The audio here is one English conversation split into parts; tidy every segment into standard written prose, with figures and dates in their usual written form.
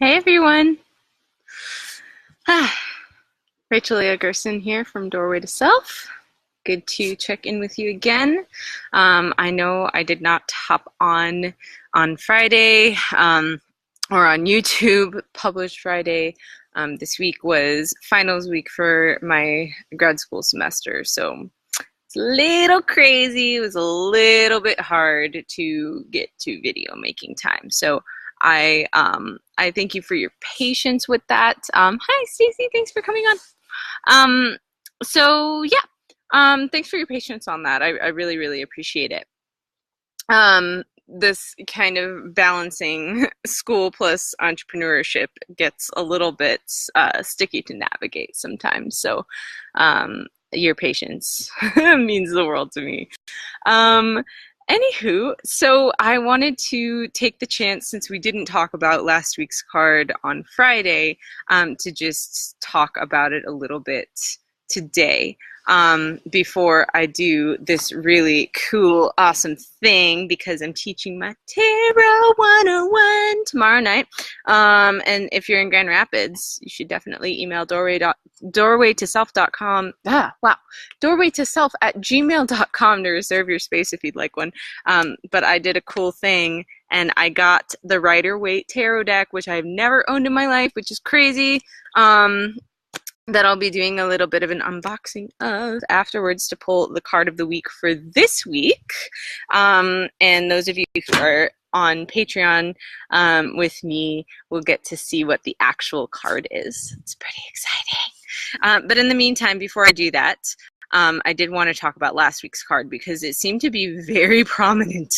Hey everyone. Rachel Leah Gerson here from Doorway to Self. Good to check in with you again. I know I did not hop on Friday or on YouTube, published Friday. This week was finals week for my grad school semester, so it's a little crazy. It was a little bit hard to get to video making time. So I thank you for your patience with that. Hi Stacey, thanks for coming on. Um, so yeah, thanks for your patience on that. I really, really appreciate it. This kind of balancing school plus entrepreneurship gets a little bit sticky to navigate sometimes. So your patience means the world to me. Um, Anywho, so I wanted to take the chance, since we didn't talk about last week's card on Friday, to just talk about it a little bit today, before I do this really cool, awesome thing, because I'm teaching my Tarot 101 tomorrow night. And if you're in Grand Rapids, you should definitely email doorwaytoself.com. Wow. Doorwaytoself@gmail.com to reserve your space if you'd like one. But I did a cool thing and I got the Rider-Waite Tarot deck, which I've never owned in my life, which is crazy. That I'll be doing a little bit of an unboxing of afterwards to pull the card of the week for this week. And those of you who are on Patreon with me will get to see what the actual card is. It's pretty exciting. But in the meantime, before I do that, I did want to talk about last week's card because it seemed to be very prominent.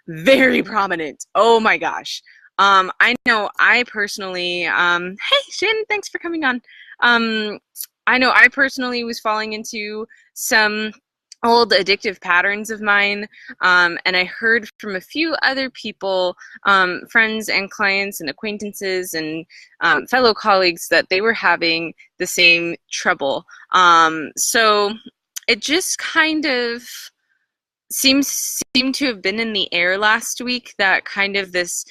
Very prominent. Oh my gosh. I know I personally, hey Shin, thanks for coming on. I know I personally was falling into some old addictive patterns of mine, and I heard from a few other people, friends and clients and acquaintances and fellow colleagues, that they were having the same trouble. So it just kind of seemed to have been in the air last week, that kind of this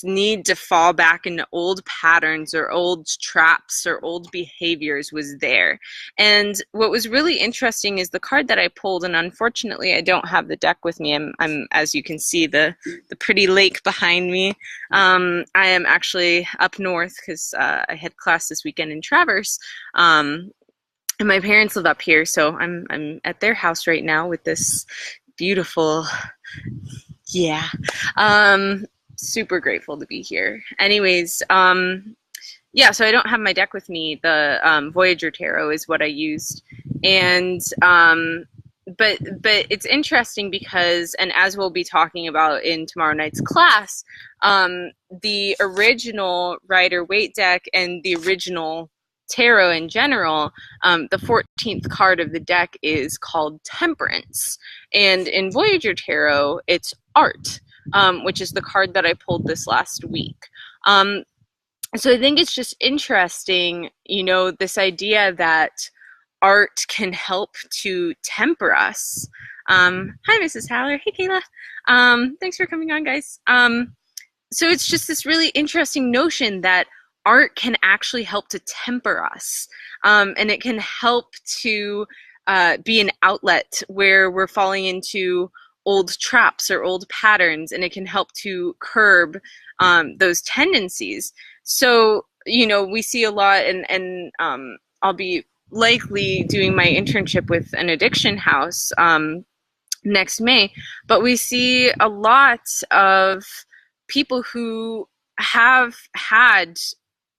need to fall back into old patterns or old traps or old behaviors was there. And what was really interesting is the card that I pulled, and unfortunately I don't have the deck with me. I'm as you can see, the pretty lake behind me. I am actually up north because I had class this weekend in Traverse. And my parents live up here, so I'm at their house right now with this beautiful, yeah. Super grateful to be here. Anyways, yeah, so I don't have my deck with me. The Voyager Tarot is what I used, and but it's interesting because, and as we'll be talking about in tomorrow night's class, the original Rider-Waite deck and the original tarot in general, the 14th card of the deck is called Temperance, and in Voyager Tarot, it's art. Which is the card that I pulled this last week. So I think it's just interesting, this idea that art can help to temper us. Hi, Mrs. Haller. Hey, Kayla. Thanks for coming on, guys. So it's just this really interesting notion that art can actually help to temper us, and it can help to be an outlet where we're falling into old traps or old patterns, and it can help to curb those tendencies. So, we see a lot, and I'll be likely doing my internship with an addiction house next May, but we see a lot of people who have had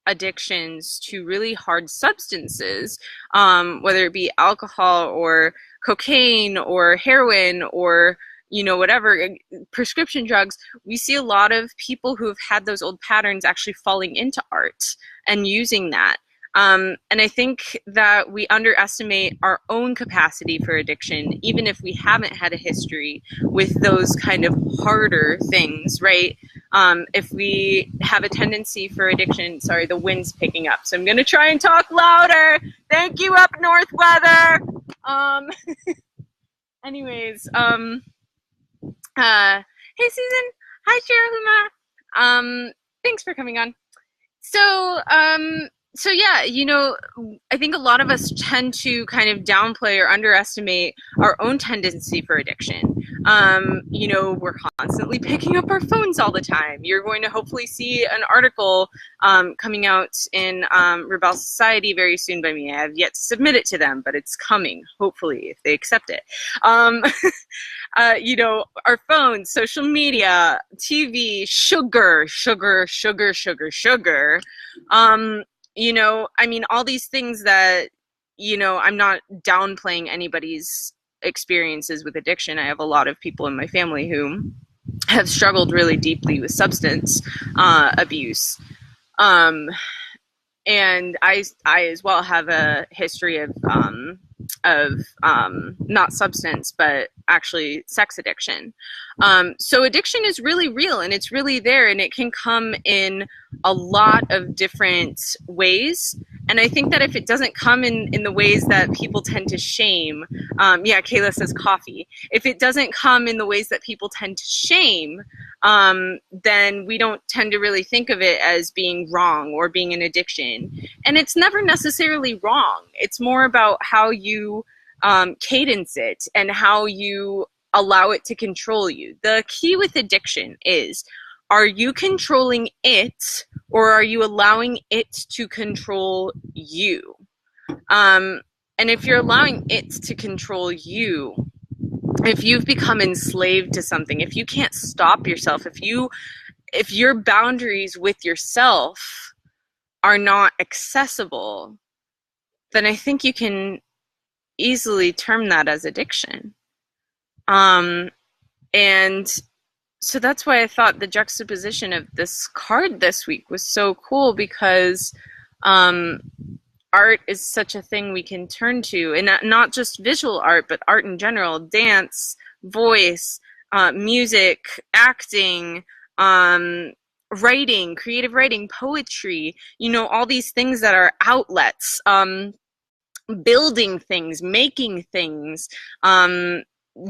addictions to really hard substances, whether it be alcohol or cocaine or heroin or whatever, prescription drugs. We see a lot of people who have had those old patterns actually falling into art and using that. And I think that we underestimate our own capacity for addiction, even if we haven't had a history with those kind of harder things, right? If we have a tendency for addiction, sorry, the wind's picking up, so I'm going to try and talk louder. Thank you, up north weather. Anyways, hey Susan, hi Shirahuma. thanks for coming on. So, so yeah, I think a lot of us tend to kind of downplay or underestimate our own tendency for addiction. We're constantly picking up our phones all the time. You're going to hopefully see an article coming out in Rebel Society very soon by me. I have yet to submit it to them, but it's coming, hopefully, if they accept it. Our phones, social media, TV, sugar. All these things that, I'm not downplaying anybody's experiences with addiction. I have a lot of people in my family who have struggled really deeply with substance abuse. And I as well have a history of not substance, but actually sex addiction. So addiction is really real, and it's really there, and it can come in a lot of different ways. And I think that if it doesn't come in the ways that people tend to shame, Kayla says coffee. If it doesn't come in the ways that people tend to shame, then we don't tend to really think of it as being wrong or being an addiction. And it's never necessarily wrong. It's more about how you cadence it and how you allow it to control you. The key with addiction is, are you controlling it, or are you allowing it to control you? And if you're allowing it to control you, if you've become enslaved to something, if you can't stop yourself, if your boundaries with yourself are not accessible, then I think you can easily term that as addiction. And so that's why I thought the juxtaposition of this card this week was so cool, because art is such a thing we can turn to, and not just visual art, but art in general, dance, voice, music, acting, writing, creative writing, poetry, all these things that are outlets, building things, making things,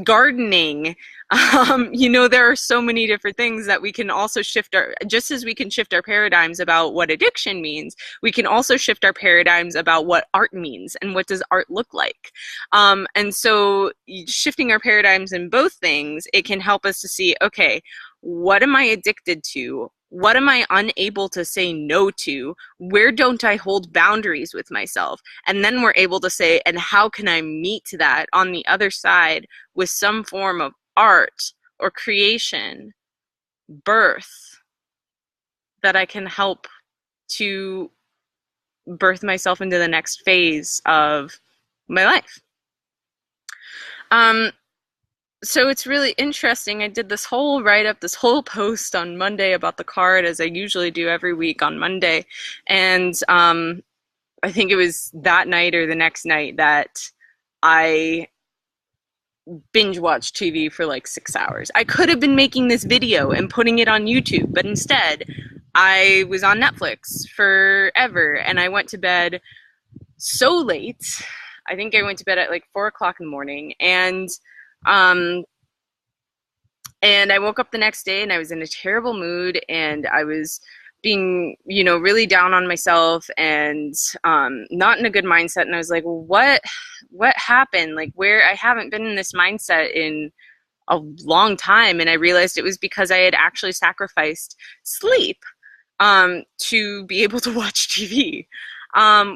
gardening. There are so many different things that we can also shift just as we can shift our paradigms about what addiction means, we can also shift our paradigms about what art means and what does art look like. And so shifting our paradigms in both things, it can help us to see, okay, what am I addicted to? What am I unable to say no to? Where don't I hold boundaries with myself? And then we're able to say, and how can I meet that on the other side with some form of art or creation, birth, that I can help to birth myself into the next phase of my life. So it's really interesting. I did this whole write-up, this whole post on Monday about the card, as I usually do every week on Monday. And I think it was that night or the next night that I binge watched TV for like 6 hours. I could have been making this video and putting it on YouTube, but instead I was on Netflix forever, and I went to bed so late. I think I went to bed at like 4 o'clock in the morning, and I woke up the next day and I was in a terrible mood, and I was being, really down on myself and not in a good mindset. And I was like, what happened? Like, where I haven't been in this mindset in a long time. And I realized it was because I had actually sacrificed sleep to be able to watch TV,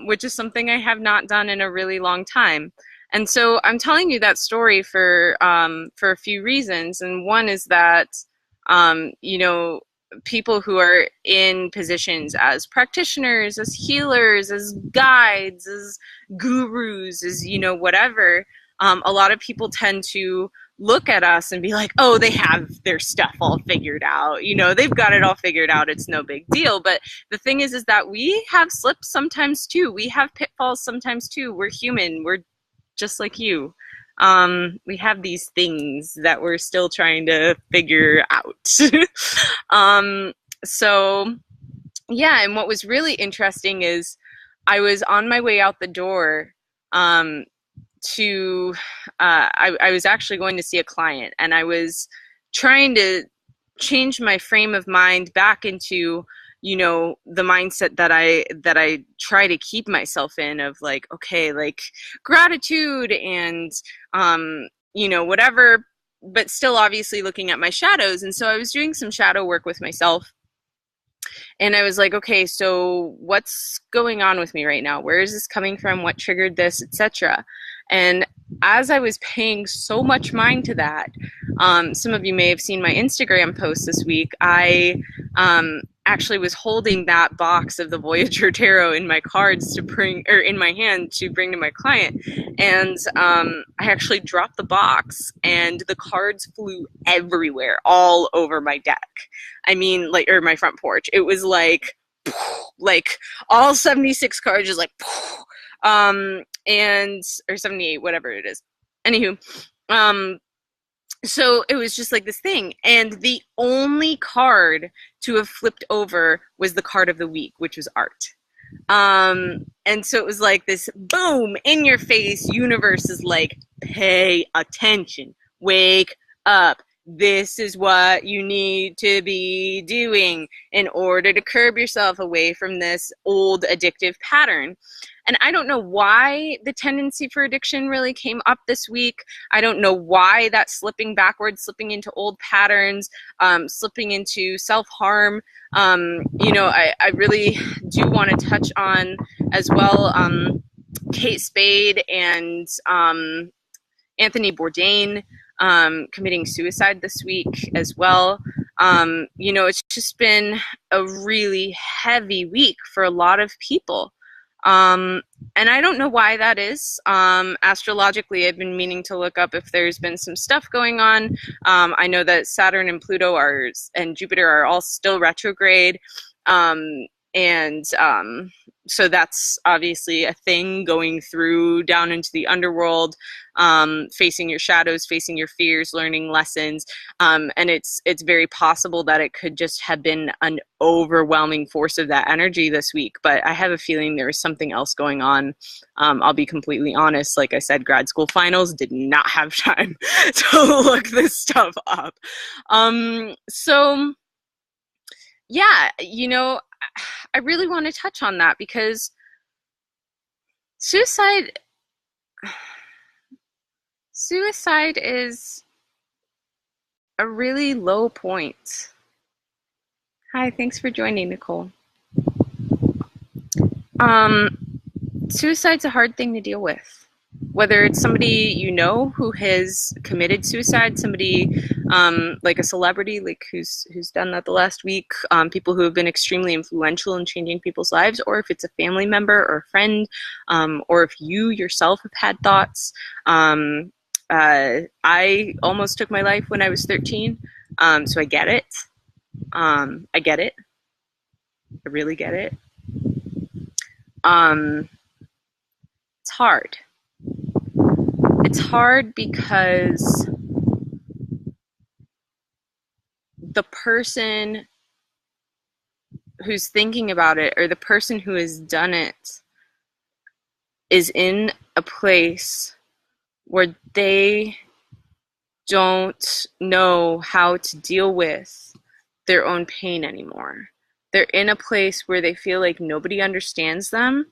which is something I have not done in a really long time. And so I'm telling you that story for a few reasons. And one is that, people who are in positions as practitioners, as healers, as guides, as gurus, as, whatever, a lot of people tend to look at us and be like, oh, they have their stuff all figured out. They've got it all figured out. It's no big deal. But the thing is that we have slips sometimes too. We have pitfalls sometimes too. We're human. We're just like you. We have these things that we're still trying to figure out. So yeah, and what was really interesting is I was on my way out the door I was actually going to see a client, and I was trying to change my frame of mind back into, the mindset that I try to keep myself in, of like, okay, like gratitude and whatever, but still obviously looking at my shadows. And so I was doing some shadow work with myself, and I was like, okay, so what's going on with me right now? Where is this coming from? What triggered this, etc. And as I was paying so much mind to that, some of you may have seen my Instagram post this week. I actually was holding that box of the Voyager Tarot in my cards to bring, or in my hand to bring to my client. And I actually dropped the box, and the cards flew everywhere, all over my deck. I mean, like, or my front porch. It was like all 76 cards, just like, and, or 78, whatever it is. Anywho, so it was just like this thing. And the only card to have flipped over was the card of the week, which was art. And so it was like this boom in your face. Universe is like, pay attention, wake up. This is what you need to be doing in order to curb yourself away from this old addictive pattern. And I don't know why the tendency for addiction really came up this week. I don't know why that slipping backwards, slipping into old patterns, slipping into self-harm. I really do want to touch on as well Kate Spade and Anthony Bourdain committing suicide this week as well. It's just been a really heavy week for a lot of people. And I don't know why that is. Astrologically, I've been meaning to look up if there's been some stuff going on. I know that Saturn and Pluto and Jupiter are all still retrograde. So that's obviously a thing going through down into the underworld, facing your shadows, facing your fears, learning lessons. And it's very possible that it could just have been an overwhelming force of that energy this week. But I have a feeling there was something else going on. I'll be completely honest. Like I said, grad school finals, did not have time to look this stuff up. So yeah, I really want to touch on that, because suicide is a really low point. Hi, thanks for joining, Nicole. Suicide's a hard thing to deal with. Whether it's somebody who has committed suicide, somebody like a celebrity, like who's done that the last week, people who have been extremely influential in changing people's lives, or if it's a family member or a friend, or if you yourself have had thoughts. I almost took my life when I was 13, so I get it. I get it. I really get it. It's hard. It's hard because the person who's thinking about it, or the person who has done it, is in a place where they don't know how to deal with their own pain anymore. They're in a place where they feel like nobody understands them,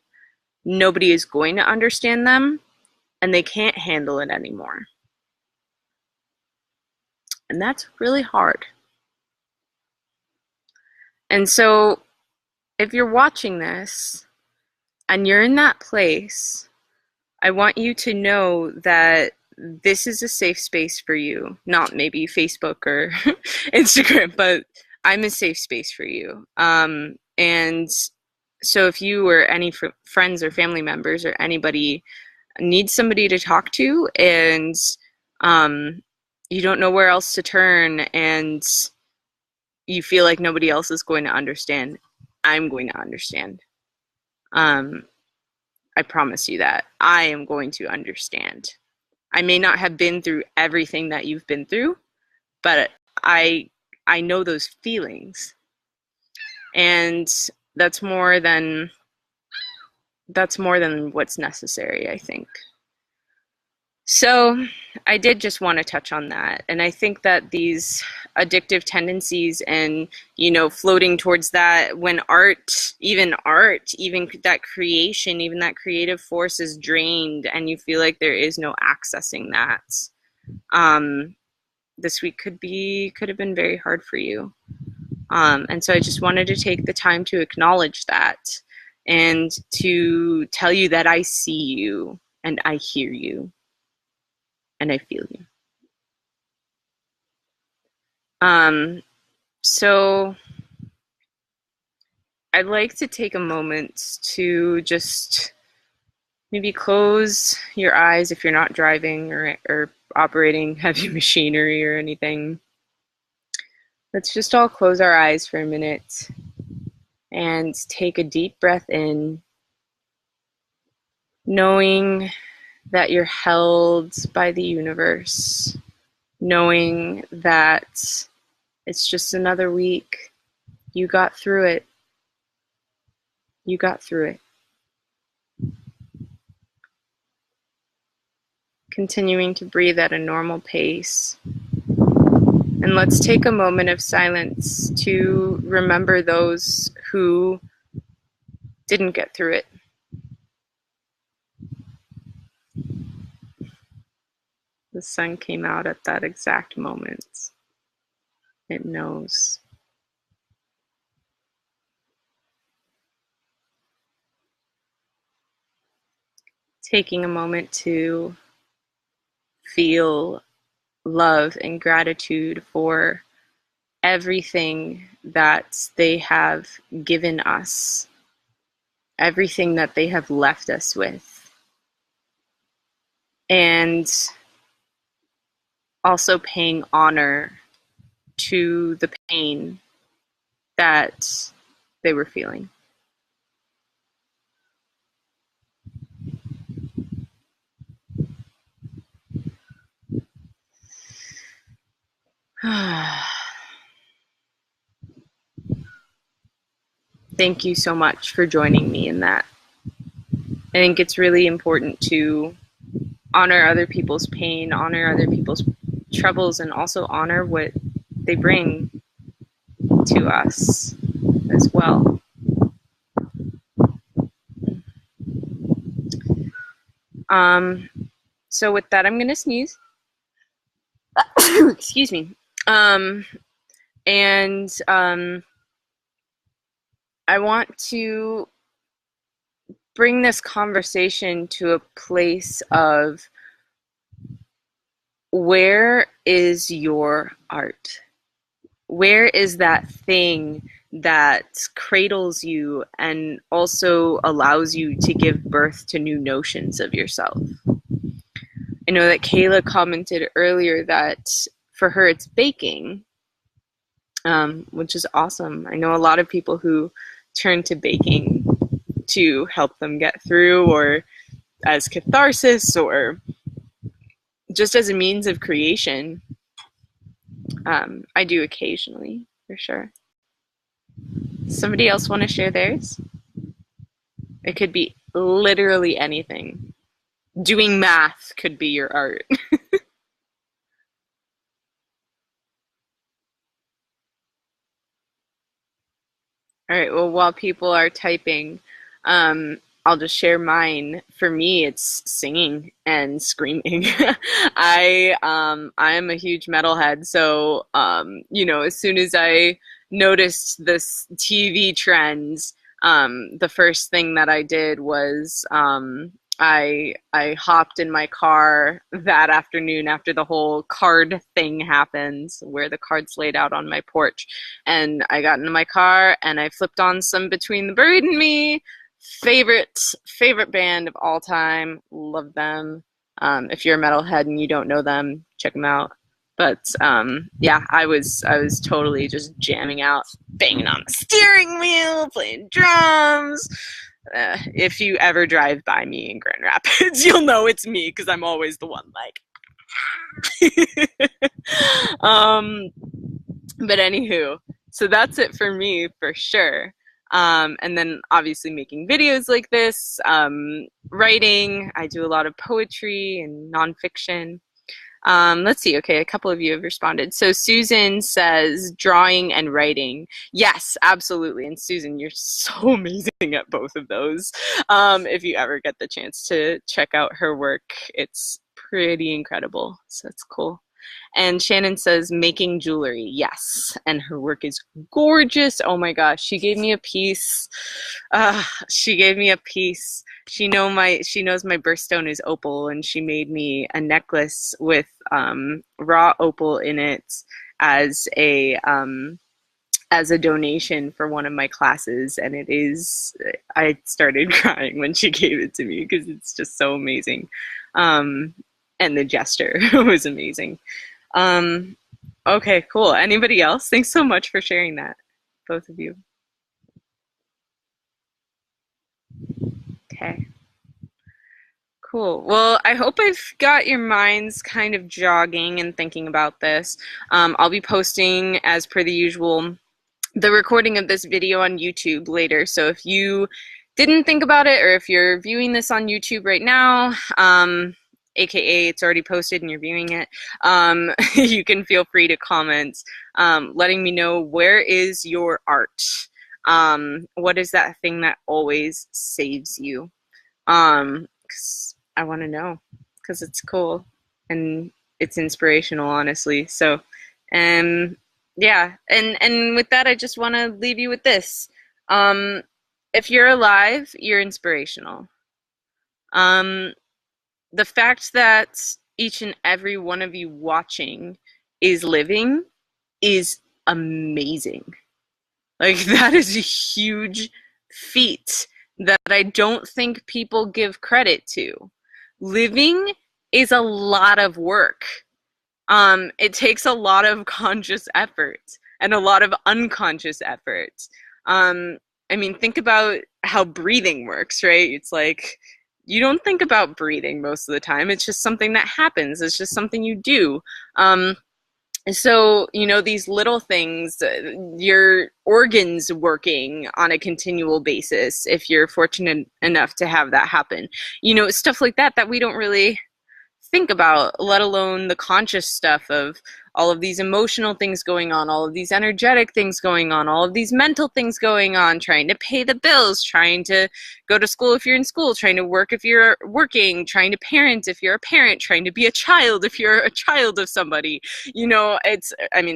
nobody is going to understand them, and they can't handle it anymore. And that's really hard. And so if you're watching this and you're in that place, I want you to know that this is a safe space for you. Not maybe Facebook or Instagram, but I'm a safe space for you. And so if you or any friends or family members or anybody need somebody to talk to, and you don't know where else to turn, and you feel like nobody else is going to understand, I'm going to understand. I promise you that. I am going to understand. I may not have been through everything that you've been through, but I know those feelings. And that's more than what's necessary, I think. So I did just want to touch on that. And I think that these addictive tendencies and, floating towards that when art, even that creation, even that creative force is drained and you feel like there is no accessing that, um, this week could have been very hard for you. And so I just wanted to take the time to acknowledge that and to tell you that I see you and I hear you and I feel you. So I'd like to take a moment to just maybe close your eyes if you're not driving or operating heavy machinery or anything. Let's just all close our eyes for a minute and take a deep breath in, knowing that you're held by the universe, knowing that it's just another week. You got through it. You got through it. Continuing to breathe at a normal pace. And let's take a moment of silence to remember those who didn't get through it. The sun came out at that exact moment. It knows. Taking a moment to feel love and gratitude for everything that they have given us, everything that they have left us with, and also paying honor to the pain that they were feeling. Thank you so much for joining me in that. I think it's really important to honor other people's pain, honor other people's troubles, and also honor what they bring to us as well. So with that, I'm going to sneeze. Excuse me. And I want to bring this conversation to a place of, where is your art? Where is that thing that cradles you and also allows you to give birth to new notions of yourself? I know that Kayla commented earlier that for her it's baking, which is awesome. I know a lot of people who turn to baking to help them get through, or as catharsis, or just as a means of creation. I do occasionally, for sure. Somebody else want to share theirs? It could be literally anything. Doing math could be your art. All right, well, while people are typing, I'll just share mine. For me, it's singing and screaming. I am a huge metalhead, so as soon as I noticed this TV trend, the first thing that I did was I hopped in my car that afternoon after the whole card thing happened, where the cards laid out on my porch, and I got into my car and I flipped on some Between the Buried and Me. Favorite band of all time. Love them. If you're a metalhead and you don't know them, check them out. But yeah, I was totally just jamming out, banging on the steering wheel, playing drums. If you ever drive by me in Grand Rapids, you'll know it's me, because I'm always the one like. But anywho, so that's it for me for sure. And then obviously making videos like this, writing. I do a lot of poetry and nonfiction. Let's see. Okay, a couple of you have responded. So Susan says drawing and writing. Yes, absolutely. And Susan, you're so amazing at both of those. If you ever get the chance to check out her work, it's pretty incredible. So it's cool. And Shannon says making jewelry. Yes, and her work is gorgeous. Oh my gosh, she gave me a piece. She gave me a piece. She knows my birthstone is opal, and she made me a necklace with raw opal in it as a donation for one of my classes, and I started crying when she gave it to me because it's just so amazing. And the gesture was amazing. Okay, cool. Anybody else? Thanks so much for sharing that, both of you. Okay. Cool. Well, I hope I've got your minds kind of jogging and thinking about this. I'll be posting, as per the usual, the recording of this video on YouTube later. So if you didn't think about it, or if you're viewing this on YouTube right now, aka it's already posted and you're viewing it, you can feel free to comment, letting me know, where is your art? What is that thing that always saves you? 'Cause I want to know, because it's cool and it's inspirational, honestly. So, yeah, and with that, I just want to leave you with this. If you're alive, you're inspirational. The fact that each and every one of you watching is living is amazing. Like, that is a huge feat that I don't think people give credit to. Living is a lot of work. It takes a lot of conscious effort and a lot of unconscious effort. I mean, think about how breathing works, right? It's like, you don't think about breathing most of the time. It's just something that happens. It's just something you do. So, these little things, your organs working on a continual basis, if you're fortunate enough to have that happen, stuff like that we don't really think about, let alone the conscious stuff of all of these emotional things going on, all of these energetic things going on, all of these mental things going on, trying to pay the bills, trying to go to school if you're in school, trying to work if you're working, trying to parent if you're a parent, trying to be a child if you're a child of somebody.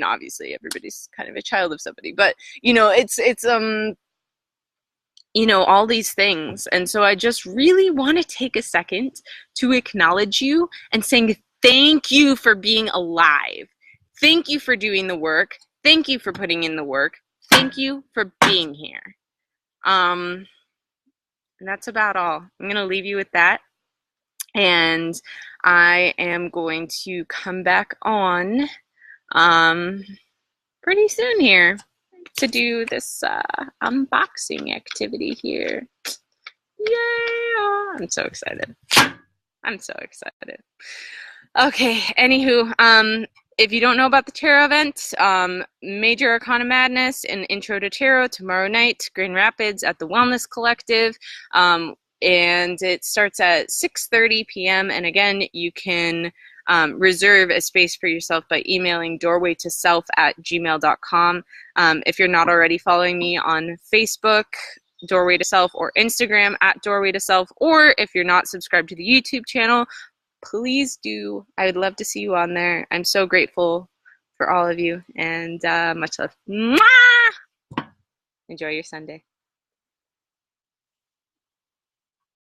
Obviously everybody's kind of a child of somebody, but all these things. And so I just really want to take a second to acknowledge you and saying thank you for being alive. Thank you for doing the work. Thank you for putting in the work. Thank you for being here. And that's about all. I'm going to leave you with that. And I am going to come back on pretty soon here to do this unboxing activity here. Yeah, I'm so excited. Okay, anywho, if you don't know about the tarot event, Major Arcana Madness and Intro to Tarot tomorrow night, Grand Rapids at the Wellness Collective, and it starts at 6:30 p.m. And again, you can reserve a space for yourself by emailing doorwaytoself@gmail.com. If you're not already following me on Facebook, Doorway to Self, or Instagram @Doorway to Self, or if you're not subscribed to the YouTube channel, please do. I would love to see you on there. I'm so grateful for all of you, and much love. Mwah! Enjoy your Sunday.